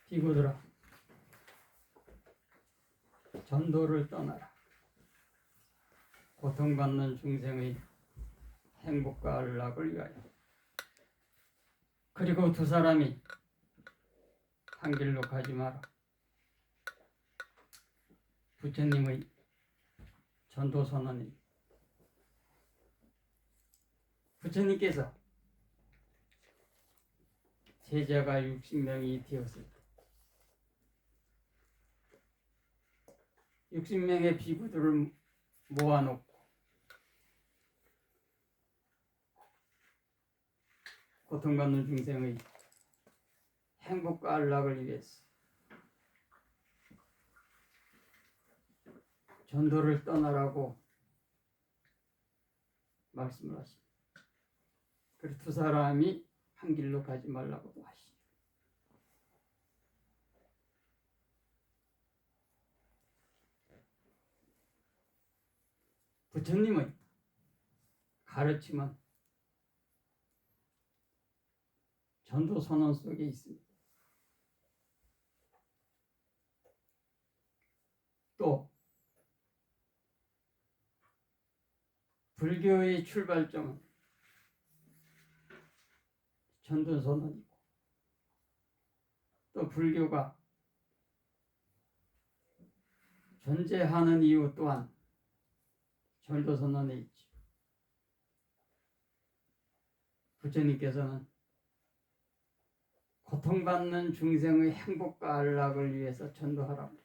비구들아, 전도를 떠나라. 고통받는 중생의 행복과 안락을 위하여. 그리고 두 사람이 한 길로 가지 마라. 부처님의 전도 선언이, 부처님께서 제자가 60명이 되었을 때 60명의 비구들을 모아놓고 고통받는 중생의 행복과 안락을 위해서 전도를 떠나라고 말씀을 하십니다. 그리고 두 사람이 한 길로 가지 말라고도 하시죠. 부처님의 가르침은 전도 선언 속에 있습니다. 또 불교의 출발점은 전도 선언이고, 또 불교가 존재하는 이유 또한 전도 선언에 있지. 부처님께서는 고통받는 중생의 행복과 안락을 위해서 전도하라고.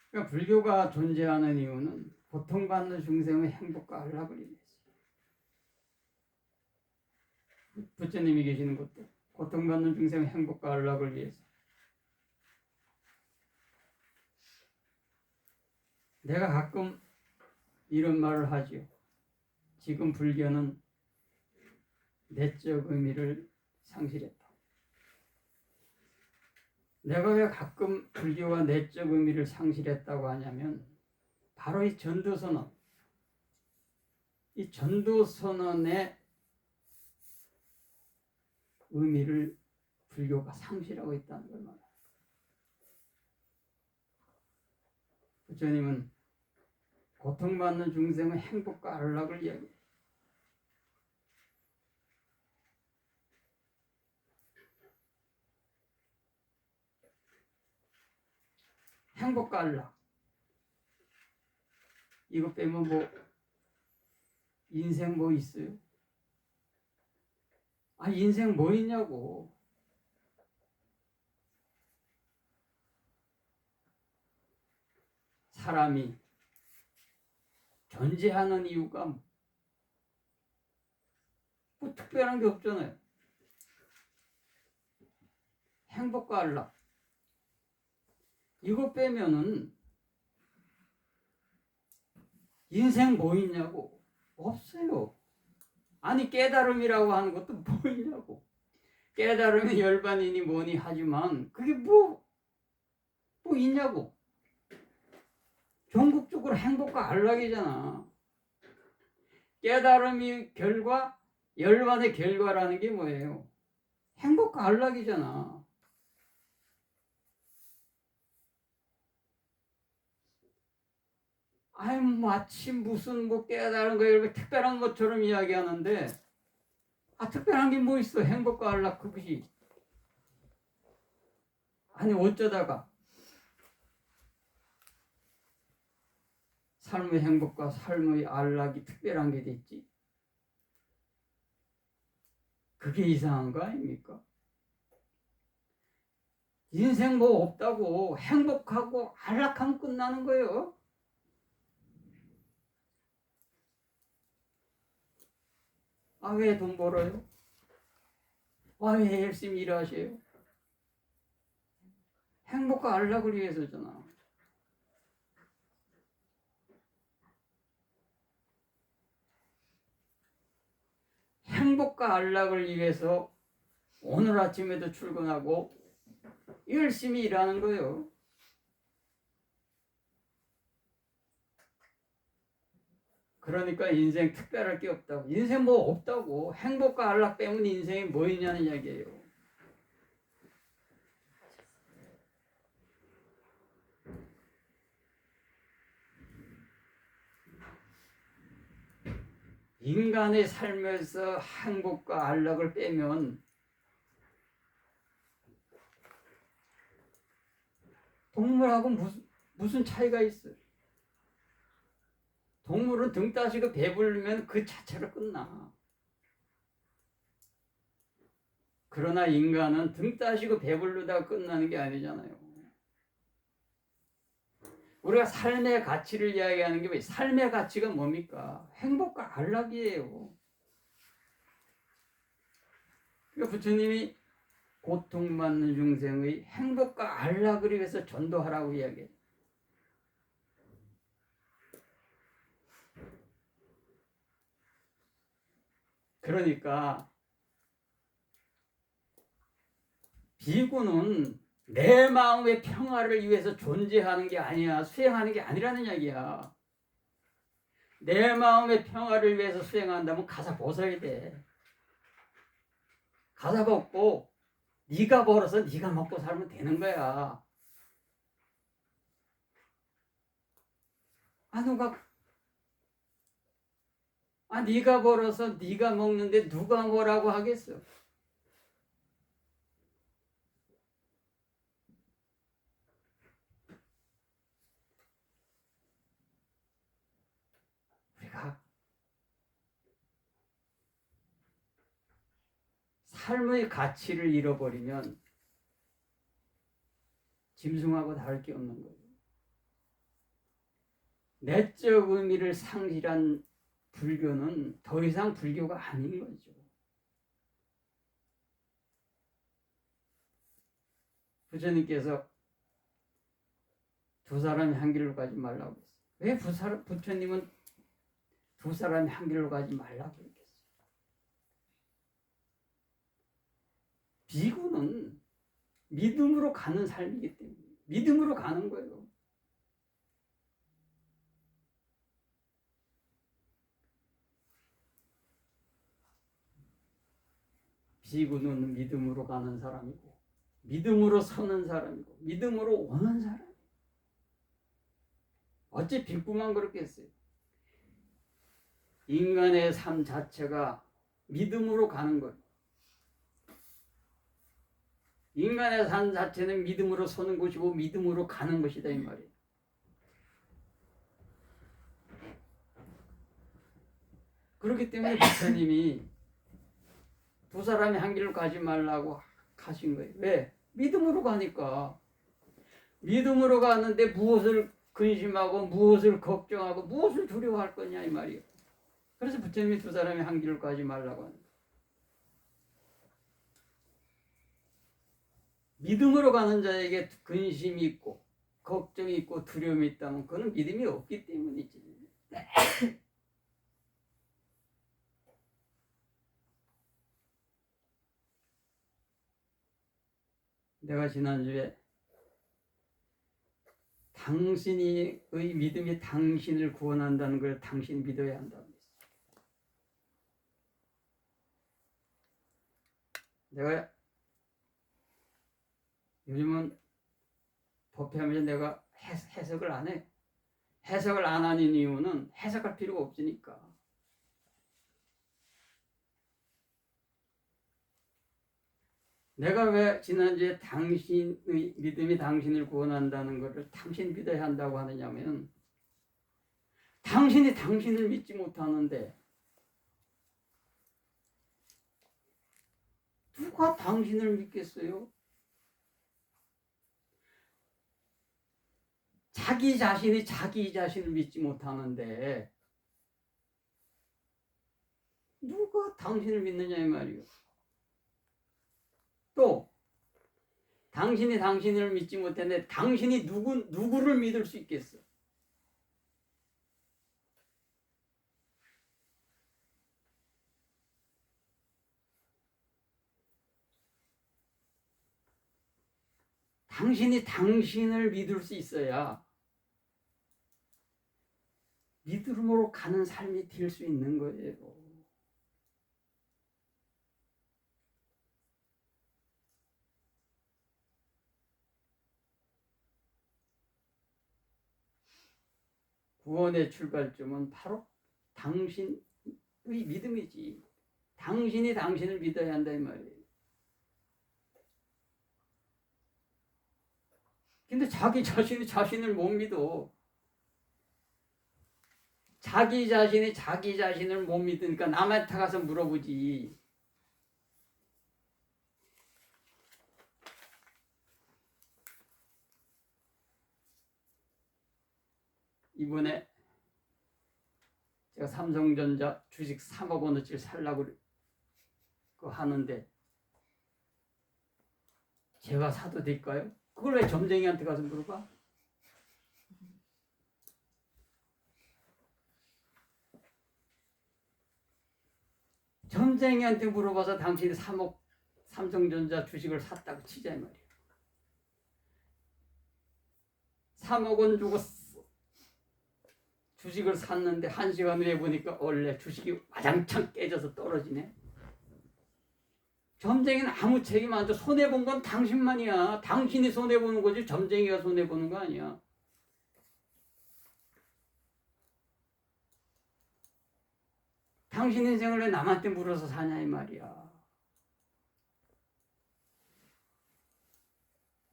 그러니까 불교가 존재하는 이유는 고통받는 중생의 행복과 안락을 위해서. 부처님이 계시는 것도 고통받는 중생의 행복과 안락을 위해서. 내가 가끔 이런 말을 하지요. 지금 불교는 내적 의미를 상실했다. 내가 왜 가끔 불교가 내적 의미를 상실했다고 하냐면, 바로 이 전도선언, 이 전도선언의 의미를 불교가 상실하고 있다는 걸 말합니다. 부처님은 고통받는 중생의 행복과 안락을 이야기해요. 행복과 안락, 이거 빼면 뭐 인생 뭐 있어요? 인생 뭐 있냐고. 사람이 존재하는 이유가 뭐 특별한 게 없잖아요. 행복과 안락, 이거 빼면은 인생 뭐 있냐고. 없어요. 아니, 깨달음이라고 하는 것도 뭐 있냐고. 깨달음이 열반이니 뭐니 하지만 그게 뭐 있냐고. 전국적으로 행복과 안락이잖아. 깨달음이 결과, 열반의 결과라는 게 뭐예요? 행복과 안락이잖아. 마치 무슨 깨달은 거 이렇게 특별한 것처럼 이야기하는데, 특별한 게 뭐 있어? 행복과 안락 그것이. 어쩌다가 삶의 행복과 삶의 안락이 특별한 게 됐지? 그게 이상한 거 아닙니까? 인생 뭐 없다고. 행복하고 안락하면 끝나는 거예요. 왜 돈 벌어요? 왜 열심히 일하세요? 행복과 안락을 위해서잖아. 행복과 안락을 위해서 오늘 아침에도 출근하고 열심히 일하는 거예요. 그러니까 인생 특별할 게 없다고. 인생 뭐 없다고. 행복과 안락 빼면 인생이 뭐 있냐는 이야기예요. 인간의 삶에서 행복과 안락을 빼면 동물하고 무슨 차이가 있어요? 동물은 등 따시고 배부르면 그 자체로 끝나. 그러나 인간은 등 따시고 배부르다가 끝나는 게 아니잖아요. 우리가 삶의 가치를 이야기하는 게 삶의 가치가 뭡니까? 행복과 안락이에요. 그러니까 부처님이 고통받는 중생의 행복과 안락을 위해서 전도하라고 이야기해요. 그러니까 비구는 내 마음의 평화를 위해서 존재하는 게 아니야. 수행하는 게 아니라는 이야기야. 내 마음의 평화를 위해서 수행한다면 가사 벗어야 돼. 가사 벗고 네가 벌어서 네가 먹고 살면 되는 거야. 네가 벌어서 네가 먹는데 누가 뭐라고 하겠어? 우리가 삶의 가치를 잃어버리면 짐승하고 다를 게 없는 거예요. 내적 의미를 상실한 불교는 더 이상 불교가 아닌 거죠. 부처님께서 두 사람이 한 길로 가지 말라고 했어요. 왜 부처님은 두 사람이 한 길로 가지 말라고 했겠어요? 비구는 믿음으로 가는 삶이기 때문에 믿음으로 가는 거예요. 비구는 믿음으로 가는 사람이고 믿음으로 서는 사람이고 믿음으로 오는 사람. 어찌 빗구만 그렇겠어요? 인간의 삶 자체가 믿음으로 가는 거예요. 인간의 삶 자체는 믿음으로 서는 것이고 믿음으로 가는 것이다 이 말이에요. 그렇기 때문에 부처님이 두 사람이 한 길로 가지 말라고 하신 거예요. 왜? 믿음으로 가니까. 믿음으로 가는데 무엇을 근심하고 무엇을 걱정하고 무엇을 두려워할 거냐 이 말이에요. 그래서 부처님이 두 사람이 한 길로 가지 말라고 하는 거예요. 믿음으로 가는 자에게 근심이 있고 걱정이 있고 두려움이 있다면 그건 믿음이 없기 때문이지. 내가 지난주에 당신의 믿음이 당신을 구원한다는 걸 당신이 믿어야 한다고 했어요. 내가 요즘은 법회하면서 내가 해석을 안 해. 해석을 안 하는 이유는 해석할 필요가 없으니까. 내가 왜 지난주에 당신의 믿음이 당신을 구원한다는 것을 당신 믿어야 한다고 하느냐면 당신이 당신을 믿지 못하는데 누가 당신을 믿겠어요? 자기 자신이 자기 자신을 믿지 못하는데 누가 당신을 믿느냐 이 말이에요. 또 당신이 당신을 믿지 못했는데 당신이 누구를 믿을 수 있겠어? 당신이 당신을 믿을 수 있어야 믿음으로 가는 삶이 될 수 있는 거예요. 구원의 출발점은 바로 당신의 믿음이지. 당신이 당신을 믿어야 한다 이 말이에요. 근데 자기 자신이 자신을 못 믿어. 자기 자신이 자기 자신을 못 믿으니까 남한테 가서 물어보지. 이번에 제가 삼성전자 주식 3억 원어치 살라고 하는데 제가 사도 될까요? 그걸 왜 점쟁이한테 가서 물어봐? 점쟁이한테 물어봐서 당신이 3억 삼성전자 주식을 샀다고 치자 이 말이에요. 3억 원 주고 주식을 샀는데 1시간 후에 보니까 원래 주식이 와장창 깨져서 떨어지네. 점쟁이는 아무 책임 안 져. 손해본 건 당신만이야. 당신이 손해보는 거지 점쟁이가 손해보는 거 아니야. 당신 인생을 왜 남한테 물어서 사냐 이 말이야.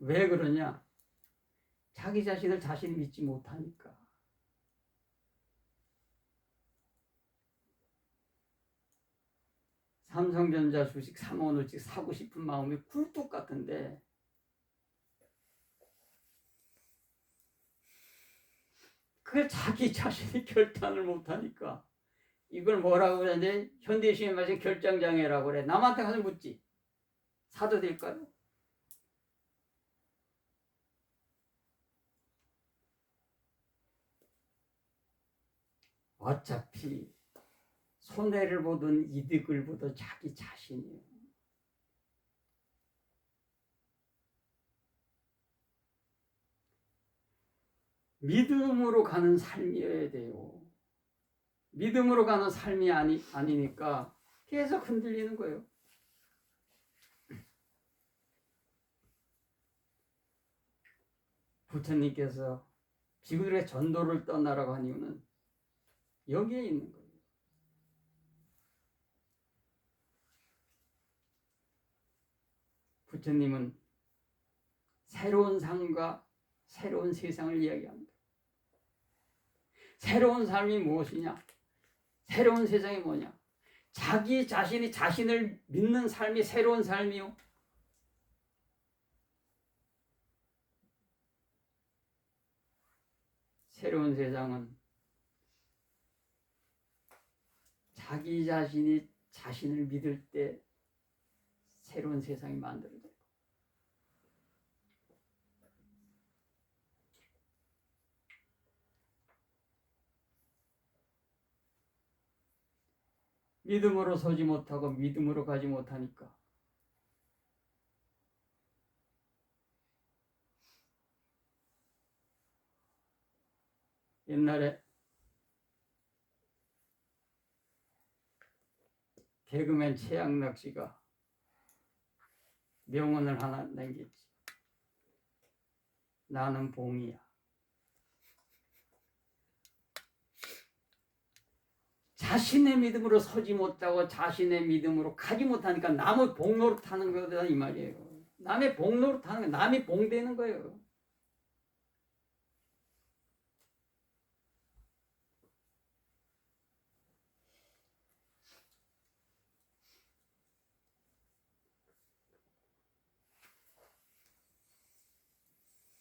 왜 그러냐? 자기 자신을 자신이 믿지 못하니까. 삼성전자 주식 3억 원어치 사고 싶은 마음이 굴뚝 같은데 그걸 자기 자신이 결단을 못하니까 이걸 뭐라고 그러는데 현대시에 말해서 결정장애라고 그래. 남한테 가서 묻지. 사도 될까요? 어차피 손해를 보든 이득을 보든 자기 자신이에요. 믿음으로 가는 삶이어야 돼요. 믿음으로 가는 삶이 아니니까 계속 흔들리는 거예요. 부처님께서 비구들의 전도를 떠나라고 한 이유는 여기에 있는 거예요. 부처님은 새로운 삶과 새로운 세상을 이야기합니다. 새로운 삶이 무엇이냐? 새로운 세상이 뭐냐? 자기 자신이 자신을 믿는 삶이 새로운 삶이요. 새로운 세상은 자기 자신이 자신을 믿을 때 새로운 세상이 만들어져요. 믿음으로 서지 못하고 믿음으로 가지 못하니까 옛날에 개그맨 최양락 씨가 명언을 하나 남겼지. 나는 봉이야. 자신의 믿음으로 서지 못하고 자신의 믿음으로 가지 못하니까 남의 봉노릇 하는 거다 이 말이에요. 남의 봉노릇 하는 거, 남이 봉되는 거예요.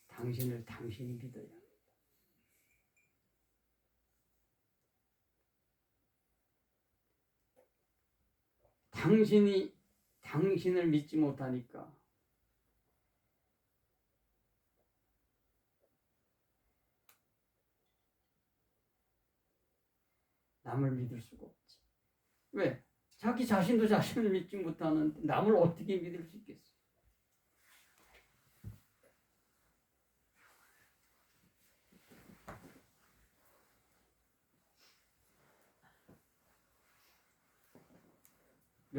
당신을 당신이 믿어야 합니다. 당신이 당신을 믿지 못하니까 남을 믿을 수가 없지. 왜? 자기 자신도 자신을 믿지 못하는데 남을 어떻게 믿을 수 있겠어?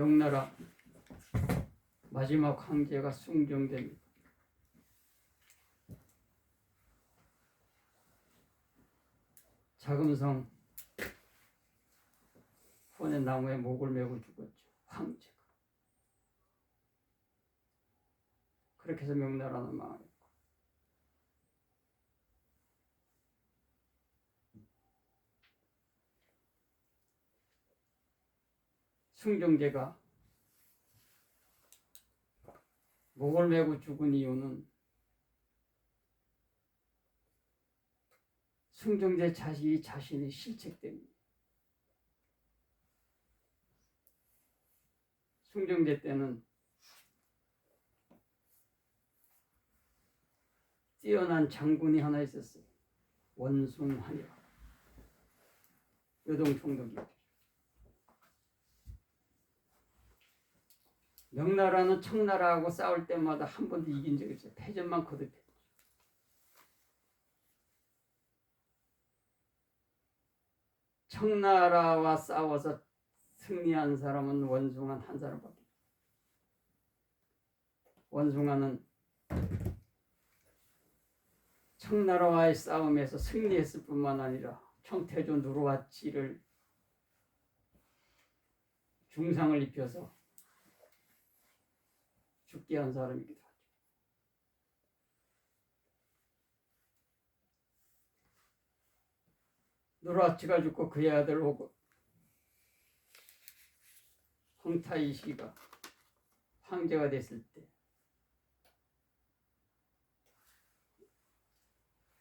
명나라 마지막 황제가 숭정됩니다. 자금성 혼의 나무에 목을 메고 죽었죠. 황제가. 그렇게 해서 명나라는 망했고, 숭정제가 목을 메고 죽은 이유는 숭정제 자식이 자신의 실책 때문에. 숭정제 때는 뛰어난 장군이 하나 있었어요. 원숭한이라고. 여동총독이었죠. 명나라는 청나라하고 싸울 때마다 한 번도 이긴 적이 없어요. 패전만 거듭했죠. 청나라와 싸워서 승리한 사람은 원숭한 한 사람밖에. 원숭한은 청나라와의 싸움에서 승리했을 뿐만 아니라 청태조 누르와치를 중상을 입혀서 죽게 한 사람이기도 하죠. 누르와치가 죽고 그의 아들 홍타이시가 황제가 됐을 때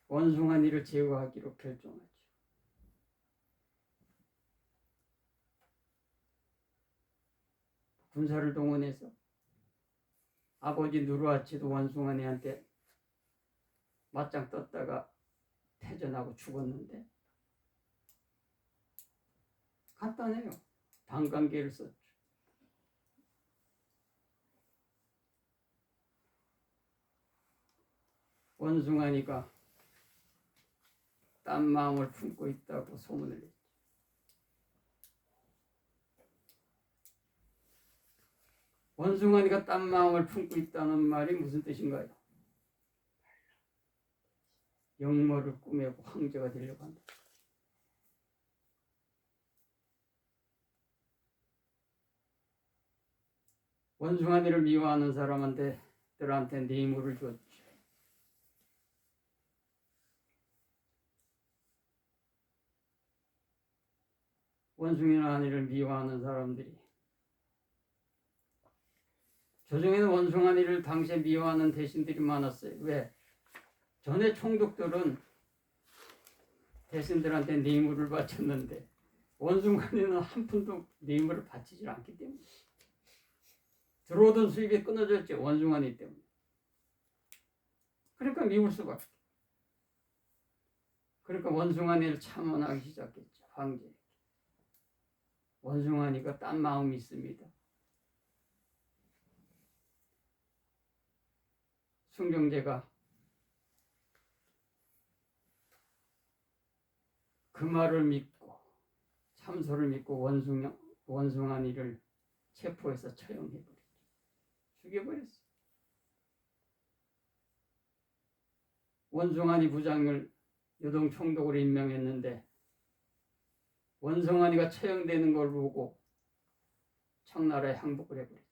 원숭아니를 제거하기로 결정하죠. 군사를 동원해서 아버지 누르와치도 원숭아니한테 맞짱 떴다가 패전하고 죽었는데 간단해요. 방관계를 썼죠. 원숭아니가 딴 마음을 품고 있다고 소문을 냈죠. 원숭아니가 딴 마음을 품고 있다는 말이 무슨 뜻인가요? 영모를 꾸매고 황제가 되려고 한다. 원숭아니를 미워하는 사람들한테 뇌물을 줬죠. 원숭아니를 미워하는 사람들이 조정에는 원숭아니를 당시에 미워하는 대신들이 많았어요. 왜? 전에 총독들은 대신들한테 뇌물을 바쳤는데 원숭아니는 한 푼도 뇌물을 바치질 않기 때문에 들어오던 수입이 끊어졌죠. 원숭아니 때문에. 그러니까 미울 수밖에. 그러니까 원숭아니를 참원하기 시작했죠. 황제. 원숭아니가 딴 마음이 있습니다. 숭정제가 그 말을 믿고 참소를 믿고 원숭아니를 체포해서 처형해버렸죠. 죽여버렸어. 원숭아니 부장을 여동총독으로 임명했는데 원숭아니가 처형되는 걸 보고 청나라에 항복을 해버렸죠.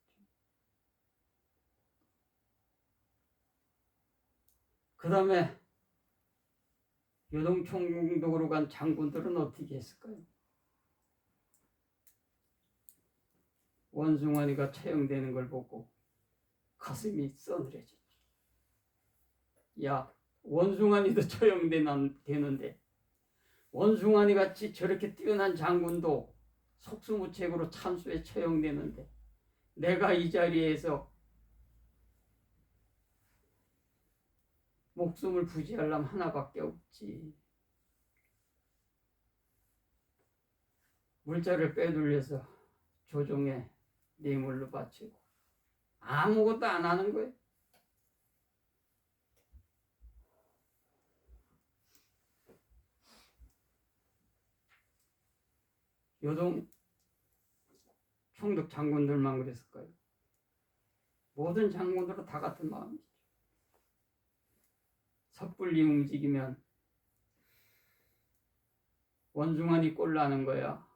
그 다음에 여동총독으로 간 장군들은 어떻게 했을까요? 원숭아니가 처형되는 걸 보고 가슴이 써늘해졌죠. 야, 원숭아니도 처형되는데 원숭아니 같이 저렇게 뛰어난 장군도 속수무책으로 참수에 처형되는데 내가 이 자리에서 목숨을 부지하려면 하나밖에 없지. 물자를 빼돌려서 조정에 뇌물로 바치고 아무것도 안 하는 거예요. 총독 장군들만 그랬을까요? 모든 장군들은 다 같은 마음이죠. 섣불리 움직이면 원중환이 꼴나는 거야.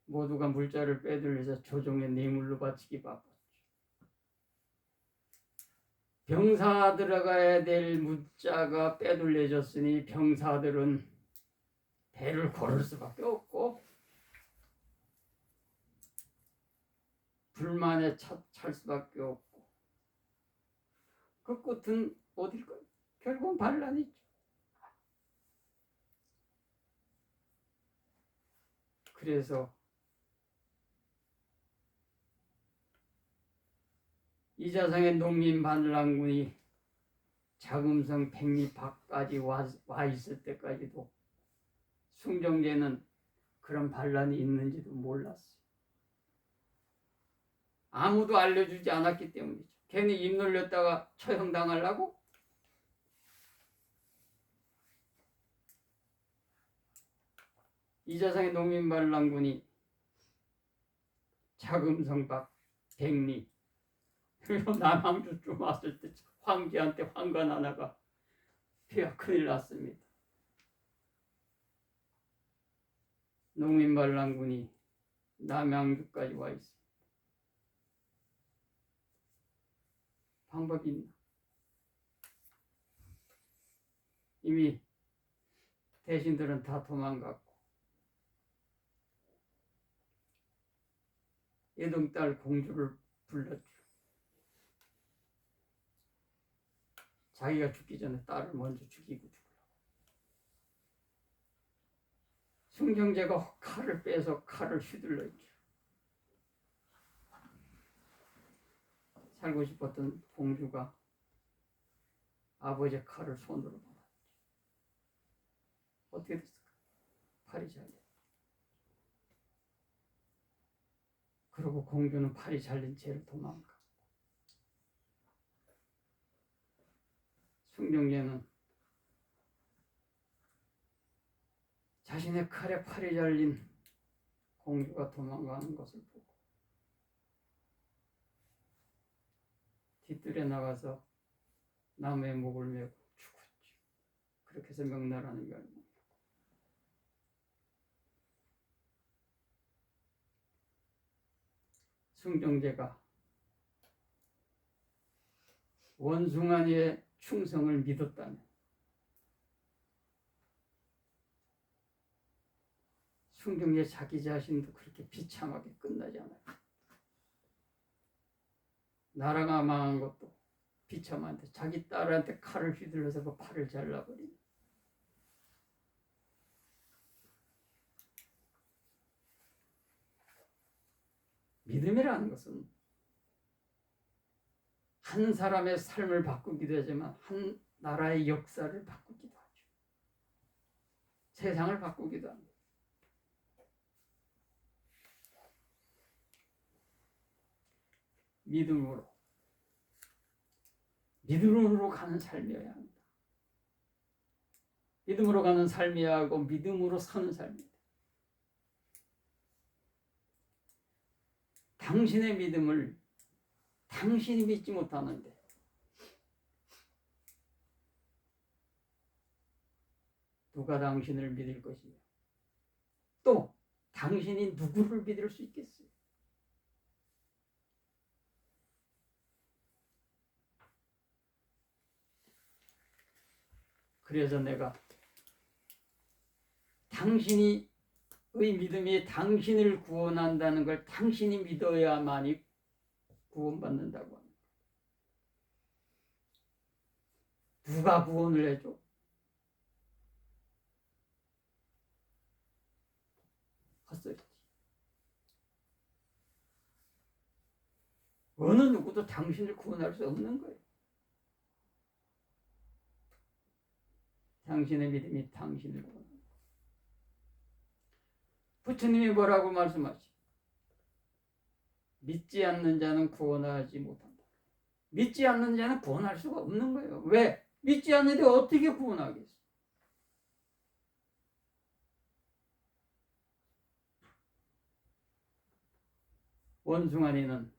모두가 물자를 빼돌려서 조정의 뇌물로 바치기 바빴죠. 병사 들어가야 될 물자가 빼돌려졌으니 병사들은 배를 고를 수밖에 없고 불만에 찰 수밖에 없고 그 끝은 어딜까요? 결국은 반란이죠. 그래서 이자상의 농민 반란군이 자금성 백리 밖까지 와 있을 때까지도 숭정제는 그런 반란이 있는지도 몰랐어요. 아무도 알려주지 않았기 때문이죠. 괜히 입 놀렸다가 처형당하려고? 이자상의 농민 반란군이 자금성 밖 백리 그리고 남항주쯤 왔을 때 황제한테 황관 하나가 피가 큰일 났습니다. 농민 반란군이 남양주까지 와 있습니다. 방법이 있나? 이미 대신들은 다 도망갔고 예동딸 공주를 불렀죠. 자기가 죽기 전에 딸을 먼저 죽이고 죽으려고. 숭정제가 칼을 빼서 칼을 휘둘렀죠. 살고 싶었던 공주가 아버지의 칼을 손으로 받았죠. 어떻게 됐을까? 팔이 잘렸죠. 그리고 공주는 팔이 잘린 채로 도망가. 숭정제는 자신의 칼에 팔이 잘린 공주가 도망가는 것을 보고 뒷뜰에 나가서 나무에 목을 메고 죽었죠. 그렇게 해서 명나라는 멸망. 숭정제가 원숭아니의 충성을 믿었다면 숭정제 자기 자신도 그렇게 비참하게 끝나지 않아요. 나라가 망한 것도 비참한데 자기 딸한테 칼을 휘둘러서 그 팔을 잘라버린. 믿음이라는 것은 한 사람의 삶을 바꾸기도 하지만 한 나라의 역사를 바꾸기도 하죠. 세상을 바꾸기도 합니다. 믿음으로 가는 삶이어야 합니다. 믿음으로 가는 삶이야 하고 믿음으로 사는 삶입니다. 당신의 믿음을 당신이 믿지 못하는데 누가 당신을 믿을 것이며 또 당신이 누구를 믿을 수 있겠어요? 그래서 내가 당신의 믿음이 당신을 구원한다는 걸 당신이 믿어야만이 구원받는다고 합니다. 누가 구원을 해줘? 헛소리지. 어느 누구도 당신을 구원할 수 없는 거예요. 당신의 믿음이 당신을 구원한다. 부처님이 뭐라고 말씀하시? 믿지 않는 자는 구원하지 못한다. 믿지 않는 자는 구원할 수가 없는 거예요. 왜? 믿지 않는데 어떻게 구원하겠어? 원숭아리는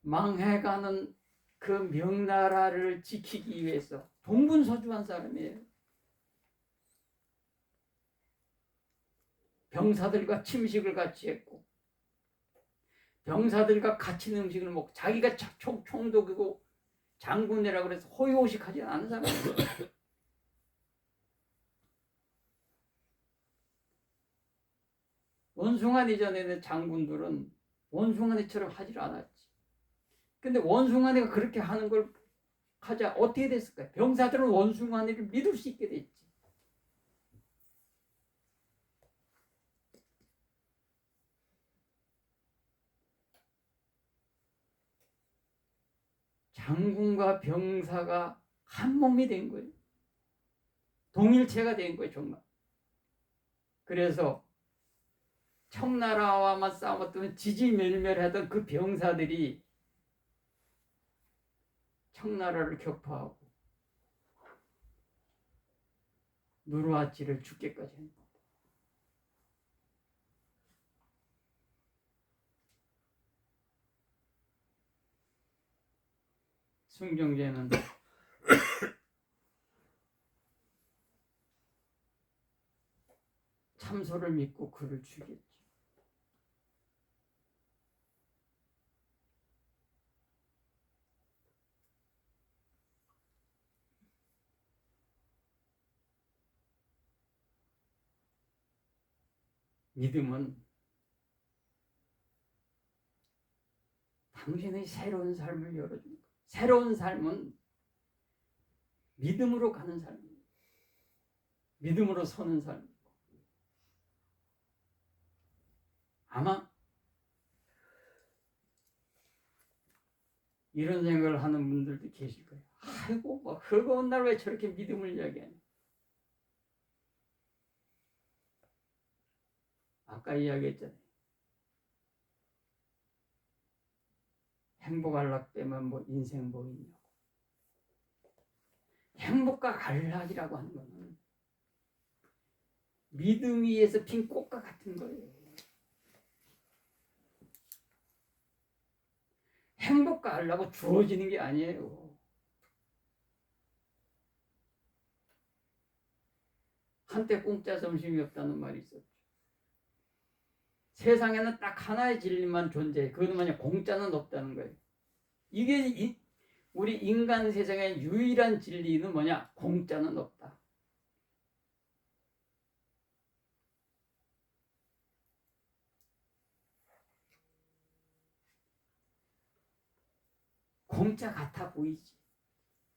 망해가는 그 명나라를 지키기 위해서 동분서주한 사람이에요. 병사들과 침식을 같이 했고 병사들과 같이 음식을 먹고 자기가 총독이고 장군이라고 그래서 호의호식하지 않은 사람이에요. 원숭아리 전에는 장군들은 원숭아리처럼 하질 않았지. 근데 원숭아리가 그렇게 하는 걸 하자 어떻게 됐을까요? 병사들은 원숭아리를 믿을 수 있게 됐지. 장군과 병사가 한 몸이 된 거예요. 동일체가 된 거예요, 정말. 그래서 청나라와만 싸웠던 지지멸멸하던 그 병사들이 청나라를 격파하고 누르하치를 죽게까지 합니다. 숭정제는 참소를 믿고 그를 죽였지. 믿음은 당신의 새로운 삶을 열어줍니다. 새로운 삶은 믿음으로 가는 삶입니다. 믿음으로 서는 삶입니다. 아마 이런 생각을 하는 분들도 계실 거예요. 아이고, 뭐 흑어운 날 왜 저렇게 믿음을 이야기하냐. 아까 이야기했잖아요. 행복 안락 빼면 뭐 인생 뭐 있냐고. 행복과 안락이라고 하는 거는 믿음 위에서 핀 꽃과 같은 거예요. 행복과 안락은 주어지는 게 아니에요. 한때 공짜 점심이 없다는 말이 있었죠. 세상에는 딱 하나의 진리만 존재해. 그것은 뭐냐? 공짜는 없다는 거예요. 이게 우리 인간 세상의 유일한 진리는 뭐냐? 공짜는 없다. 공짜 같아 보이지.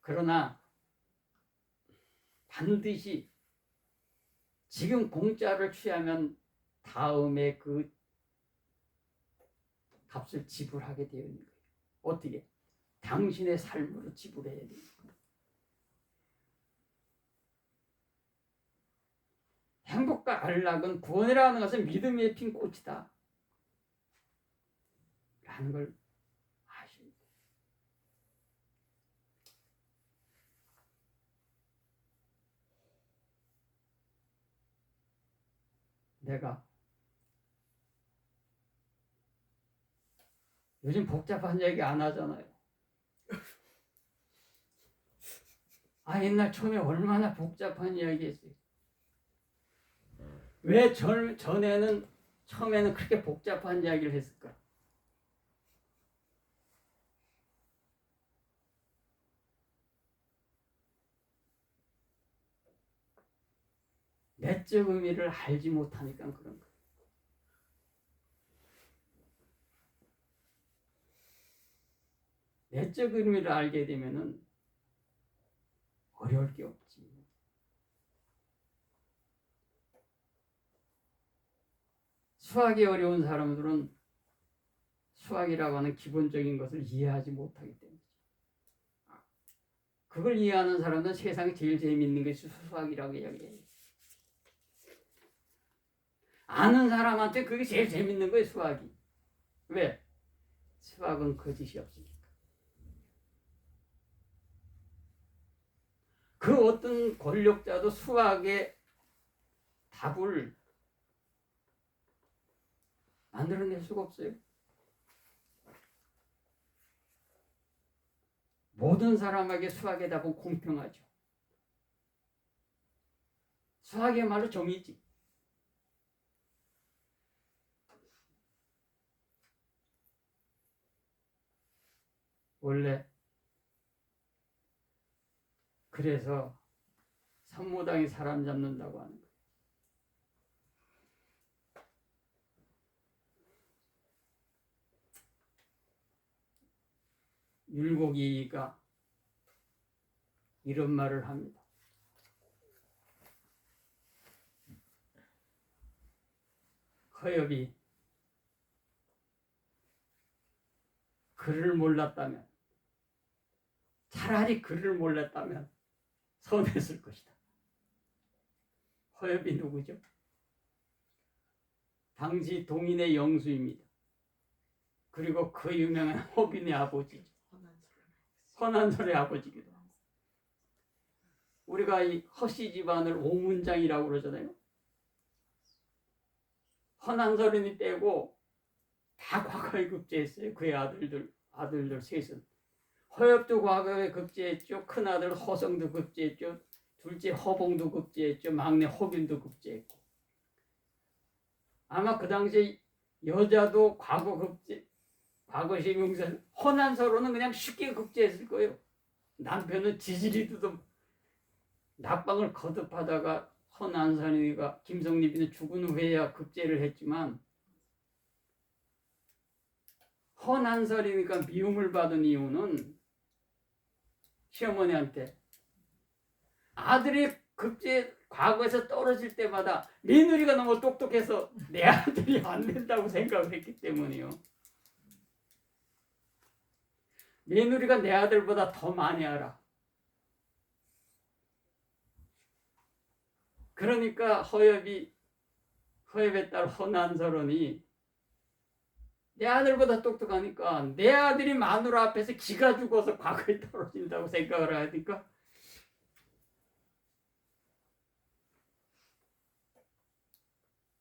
그러나 반드시 지금 공짜를 취하면 다음에 그 값을 지불하게 되어 있는 거예요. 어떻게? 당신의 삶으로 지불해야 돼요. 행복과 안락은 구원이라는 것은 믿음에 핀 꽃이다 라는 걸 아셔야 돼요. 내가 요즘 복잡한 얘기 안 하잖아요. 옛날 처음에 얼마나 복잡한 이야기 했어요. 왜 전에는 처음에는 그렇게 복잡한 이야기를 했을까? 내적 의미를 알지 못하니까 그런 거예요. 내적 의미를 알게 되면은 어려울 게 없지. 수학이 어려운 사람들은 수학이라고 하는 기본적인 것을 이해하지 못하기 때문이죠. 그걸 이해하는 사람은 세상에 제일 재미있는 것이 수학이라고 이야기해요. 아는 사람한테 그게 제일 재밌는 거예요, 수학이. 왜? 수학은 거짓이 없으니까. 그 어떤 권력자도 수학의 답을 만들어낼 수가 없어요. 모든 사람에게 수학의 답은 공평하죠. 수학이야말로 정의지. 원래 그래서 산모당이 사람 잡는다고 하는 거예요. 율곡이가 이런 말을 합니다. 허엽이 글을 몰랐다면, 차라리 글을 몰랐다면 선했을 것이다. 허엽이 누구죠? 당시 동인의 영수입니다. 그리고 그 유명한 허빈의 아버지죠. 허난설의 아버지기도 하고. 우리가 이 허씨 집안을 오문장이라고 그러잖아요. 허난설이 떼고 다 과거에 급제했어요. 그의 아들들 셋은. 허엽도 과거에 급제했죠. 큰아들 허성도 급제했죠. 둘째 허봉도 급제했죠. 막내 허빈도 급제했고. 아마 그 당시에 여자도 과거 시명선 허난서로는 그냥 쉽게 급제했을 거예요. 남편은 지지리도 낙방을 거듭하다가 허난선이가 김성립이는 죽은 후에야 급제를 했지만, 허난설이니까 미움을 받은 이유는 시어머니한테 아들이 급제 과거에서 떨어질 때마다 며느리가 너무 똑똑해서 내 아들이 안 된다고 생각을 했기 때문이요. 며느리가 내 아들보다 더 많이 알아. 그러니까 허엽의 딸 허난설원이 내 아들보다 똑똑하니까 내 아들이 마누라 앞에서 기가 죽어서 과거에 떨어진다고 생각을 하니까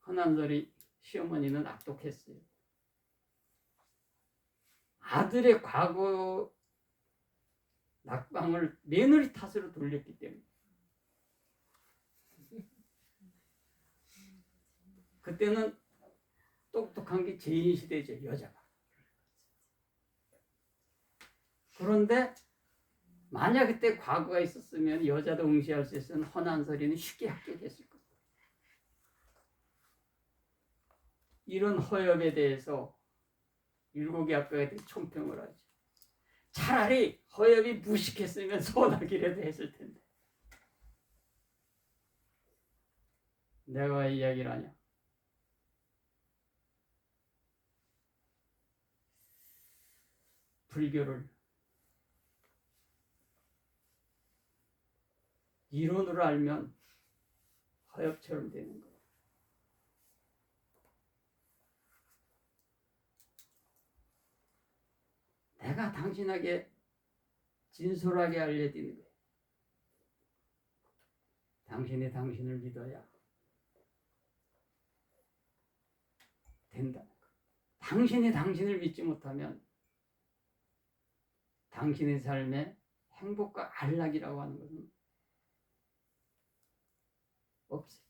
허난설이 시어머니는 악독했어요. 아들의 과거 낙방을 며느리 탓으로 돌렸기 때문에. 그때는 똑똑한 게 제인 시대죠, 여자가. 그런데 만약 그때 과거가 있었으면 여자도 응시할 수 있었던 허난설이는 쉽게 합격했을 거예요. 이런 허엽에 대해서 율곡이 아까 총평을 하죠. 차라리 허엽이 무식했으면 선하기라도 했을 텐데. 내가 왜 이야기를 하냐? 불교를 이론으로 알면 허엽처럼 되는 거예요. 내가 당신에게 진솔하게 알려드리는 거예요. 당신이 당신을 믿어야 된다는 거예요. 당신이 당신을 믿지 못하면 당신의 삶에 행복과 안락이라고 하는 것은 없어요.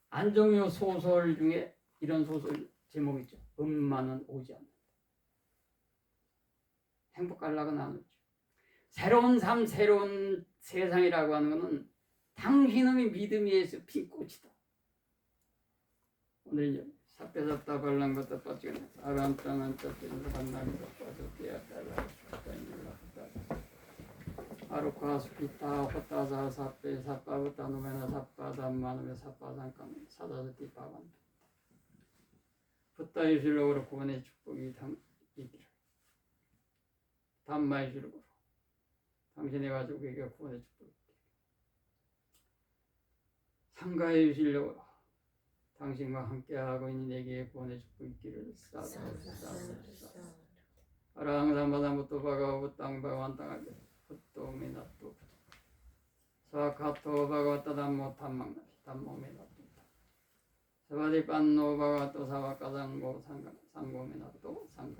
안정요 소설 중에 이런 소설 제목이 있죠. 음만은 오지 않는다. 행복과 안락은 안 오죠. 새로운 삶, 새로운 세상이라고 하는 것은 당신의 믿음 위에서 핀 꽃이다. 오늘 삽배잡다 발란 것도 빠지겠네. 아람땅한 짝지는 한남이가 빠졌대야 달라. 아루카 스피타 호타자 삽배 삽바부타 노메나 삽바담 마누메 삽바상강 사다스티 바반 부타의 실력으로 구원의 축복이 있기를. 담마의 실력으로 당신의 가족에게 구원의 축복이 있기를. 상가의 실력으로 당신과 함께하고 있는 내게 구원의 축복이 있기를. 아랑삼바담부터 바가오부 땅바완땅하게 붓도미나또 사카토 바가왔다 담모 탐망나시 담모미나또 サバディパンノーバガトサバカザンゴサンゴメナトサンカ